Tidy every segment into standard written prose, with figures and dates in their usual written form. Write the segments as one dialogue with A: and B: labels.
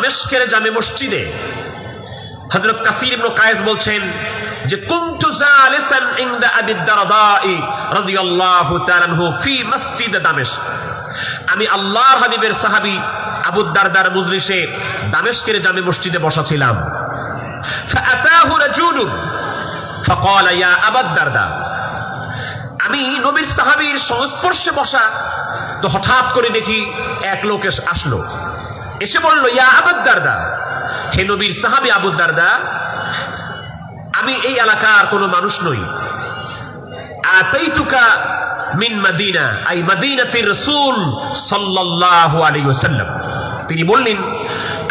A: দামেস্কের জামে মসজিদে হযরত কাসির ইবনে কায়েস বলছেন যে কুনতু জালিসান ইনদা আবি দারদাই রাদিয়াল্লাহু তাআলা আনহু ফি মসজিদ দামেস্ক। আমি আল্লাহর হাবিবের সাহাবী আবু দারদার মজলিসে দামেস্কের জামে মসজিদে বসা ছিলাম। ফাআতাহু রাজুলুন ফাকালা ইয়া আবু দারদা। আমি নবীর সাহাবীর সংস্পর্শে বসা, তো হঠাৎ করে দেখি এক লোক আসলো, এসে বলল ইয়া আবু দারদা, হে নবীর সাহাবী আবু দারদা, আমি এই এলাকার কোনো মানুষ নই। আতাইতুকা মিন মদিনা আই মদিনাতির রাসূল সাল্লাল্লাহু আলাইহি ওয়াসাল্লাম। তিনি বললেন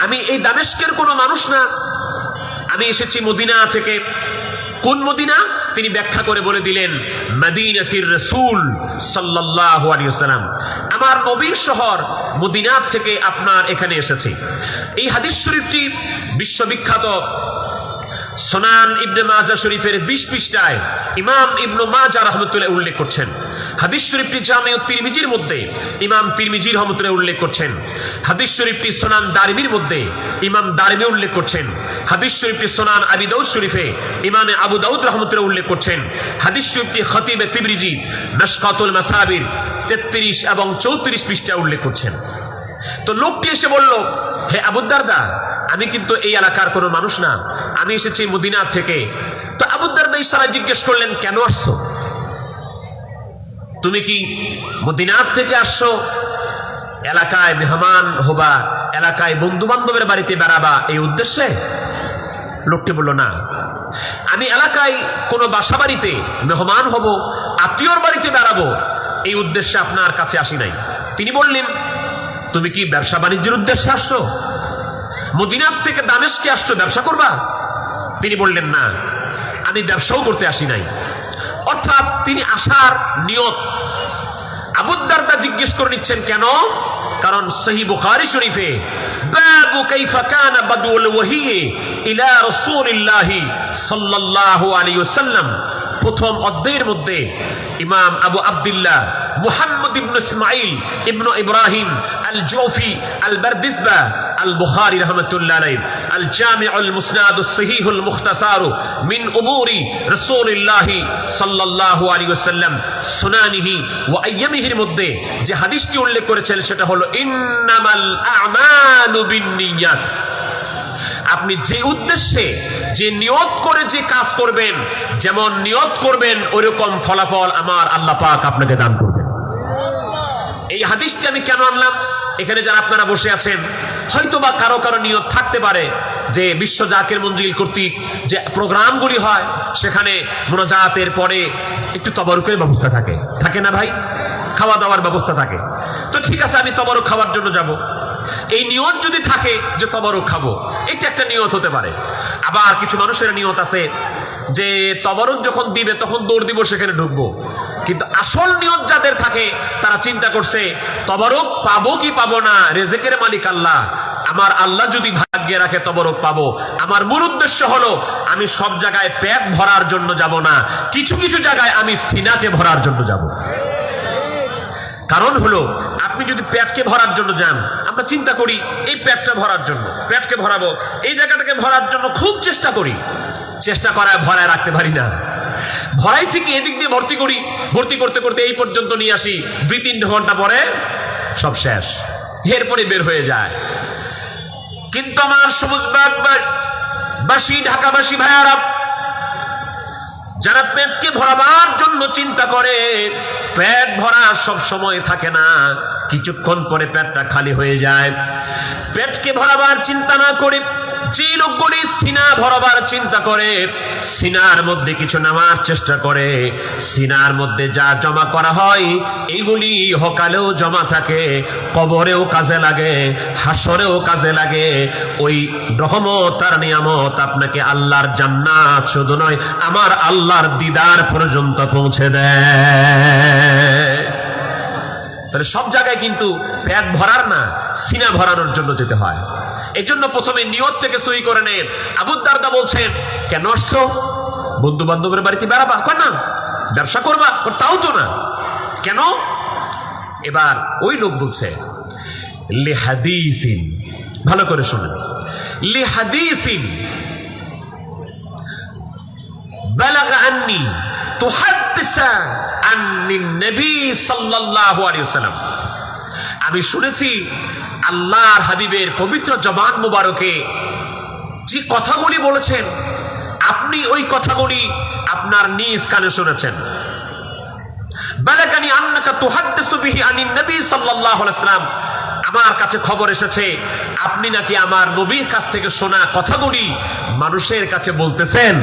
A: আমি এই দামেস্কের কোনো মানুষ না, আমি এসেছি মদিনা থেকে। কোন মদিনা? তিনি ব্যাখ্যা করে বলে দিলেন মদিনাতির রাসূল সাল্লাল্লাহু আলাইহি ওয়াসাল্লাম, আমার নবীর শহর মদিনা থেকে আপনার এখানে এসেছি। এই হাদিস শরীফটি বিশ্ববিখ্যাত সুনান ইবনে মাজাহ শরীফের 20 পৃষ্ঠায় ইমাম ইবনে মাজাহ রাহমাতুল্লাহ উল্লেখ করছেন। হাদিস শরীফটি জামিউ তিরমিজির মধ্যে ইমাম তিরমিজি রাহমাতুল্লাহ উল্লেখ করছেন। হাদিস শরীফটি সুনান দারিমির মধ্যে ইমাম দারিমি উল্লেখ করছেন। হাদিস শরীফটি সুনান আবি দাউদ শরীফে ইমাম আবু দাউদ রাহমাতুল্লাহ উল্লেখ করছেন। হাদিস শরীফটি খতিব তিবরিজি মিশকাতুল মাসাবির 33 এবং 34 পৃষ্ঠায় উল্লেখ করছেন। তো লোকটি এসে বলল, হে আবু দারদা, আমি কিন্তু এই এলাকার কোনো মানুষ না, আমি এসেছি মদিনা থেকে। তো আবু দারদা ইশারায় জিজ্ঞেস করলেন, কেন আসছো? তুমি কি মদিনা থেকে আসছো এলাকায় মেহমান হবা, এলাকায় বন্ধু বান্ধবের বাড়িতে বেড়াবা এই উদ্দেশ্যে? লোকটি বলল, না, আমি এলাকায় কোনো বাসা বাড়িতে মেহমান হব, আত্মীয়র বাড়িতে বেড়াবো এই উদ্দেশ্যে আপনার কাছে আসি নাই। তিনি বললেন, তুমি কি ব্যবসা বাণিজ্যের উদ্দেশ্যে আসছো? মদিনা থেকে দামেস্কে আসছো, ব্যবসা করবা? তিনি বললেন, না, আমি ব্যবসাও করতে আসি নাই। অর্থাৎ তিনি আসার নিয়ত। আবু দারদা জিজ্ঞেস করে নিচ্ছেন কেন? কারণ সহিহ বুখারী শরীফে বাবু কাইফা কানা বাদউল ওয়াহি ইলা রাসূলিল্লাহ সাল্লাল্লাহু আলাইহি ওয়াসাল্লাম প্রথম অধ্যায়ের মধ্যে ইমাম আবু আব্দুল্লাহ মুহাম্মদ ইবনে ইসমাঈল ইবনে ইব্রাহিম আল জৌফি আল বারদিসবা আল বুখারী রাহমাতুল্লাহ আলাইহি আল জামিউল মুসনাদুস সহিহুল মুখতাসার মিন উমুরি রাসূলিল্লাহ সাল্লাল্লাহু আলাইহি ওয়াসাল্লাম সুনানিহি ওয়া আইয়ামিহির মধ্যে যে হাদিসটি উল্লেখ করেছেন সেটা হলো ইন্নামাল আ'মালু বিন্নিয়াত। আপনি যে উদ্দেশ্যে যে নিয়ত করে যে কাজ করবেন, যেমন নিয়ত করবেন ওইরকম ফলাফল আমার আল্লাহ পাক আপনাকে দান করবেন। এই হাদিসটি আমি কেন আনলাম? এখানে যারা আপনারা বসে আছেন হয়তো বা কারো কারো নিয়ত থাকতে পারে যে বিশ্ব জাকির মঞ্জিল কর্তৃক যে প্রোগ্রামগুলি হয় সেখানে মুনাজাতের পরে একটু তবরুকের ব্যবস্থা থাকে, থাকে না ভাই? খাওয়া দাওয়ার ব্যবস্থা থাকে। তো ঠিক আছে, আমি তবরুক খাওয়ার জন্য যাব। এই নিয়ত যদি থাকে যে তবরুক খাবো, এটা একটা নিয়ত হতে পারে। আবার কিছু মানুষের নিয়ত আছে যে তবরুক যখন দিবে তখন দৌড় দিব, সেখানে ঢুকবো। কিন্তু আসল নিয়ত যাদের থাকে তারা চিন্তা করছে তবরুক পাবো কি পাবো না, রিজিকের মালিক আল্লাহ, আমার আল্লাহ যদি ভাগ্যে রাখে তবরুক পাবো। আমার মূল উদ্দেশ্য হলো আমি সব জায়গায় পেট ভরার জন্য যাব না, কিছু কিছু জায়গায় আমি সিনাকে ভরার জন্য যাব। কারণ হলো আপনি যদি পেটকে ভরার জন্য যান, আমরা চিন্তা করি এই পেটটা ভরার জন্য, পেটকে ভরাবো, এই জায়গাটাকে ভরার জন্য খুব চেষ্টা করি, চেষ্টা করায় ভরায় রাখতে পারি না। ভরাইছি কি এদিক দিয়ে ভর্তি করি, ভর্তি করতে করতে এই পর্যন্ত নিয়ে আসি, 2-3 ঘন্টা পরে সব শেষ, এরপরে বের হয়ে যায়। কিন্তু আমার সবুজবাগবাসী, ঢাকাবাসী ভাইয়ারা যারা পেটকে ভরাবার জন্য চিন্তা করে, পেট ভরা সব সময় থাকে না, কিছুক্ষণ পরে পেটটা খালি হয়ে যায়। পেটকে ভরাবার চিন্তা না করে যে লোকগুলি সিনা ভরাবার চিন্তা করে, সিনার মধ্যে কিছু নেওয়ার চেষ্টা করে, সিনার মধ্যে যা জমা করা হয় এইগুলি হকালেও জমা থাকে, কবরেও কাজে লাগে, হাসরেও কাজে লাগে। ওই রহমত আর নিয়ামত আপনাকে আল্লাহর জান্নাত শুধু নয় আমার আল্লাহর দিদার পর্যন্ত পৌঁছে দেয়। তাহলে সব জায়গায় কিন্তু পেট ভরার না, সিনা ভরানোর জন্য যেতে হয়। এই জন্য প্রথমে নিয়ত থেকে সহি করে নেন। আবু দারদা বলছেন, কেন আসছো? বন্ধু বান্ধবের বাড়িতে বেড়াবা? না, ব্যবসা করবা? তাও তো না। কেন? এবার ওই লোক বলছে লিহাদিসিন ভালো করে শুনেন, লিহাদিসিন বালাগা আন্নি তুহাদ্দিসা আন্নি নবী সাল্লাল্লাহু আলাইহি ওয়াসাল্লাম, আমি শুনেছি আল্লাহর হাবিবের পবিত্র জবান মুবারকে যে কথাগুলি বলেছেন, আপনি ওই কথাগুলি আপনার নিজ কানে শুনেছেন। বালাগানি আন্নাকা তুহাদ্দিসু বিহি আনিন নবী সাল্লাল্লাহু আলাইহি ওয়াসাল্লাম, আমার কাছে খবর এসেছে আপনি নাকি আমার নবীর কাছ থেকে শোনা কথাগুলি মানুষের কাছে বলতেছেন।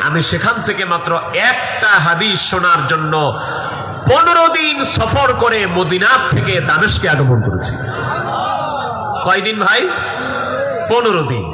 A: আমি সেখান থেকে মাত্র একটা হাদিস শোনার জন্য 15 দিন সফর করে মদিনা থেকে দামেস্কে আগমন করেছি। কয়দিন ভাই? 15 দিন।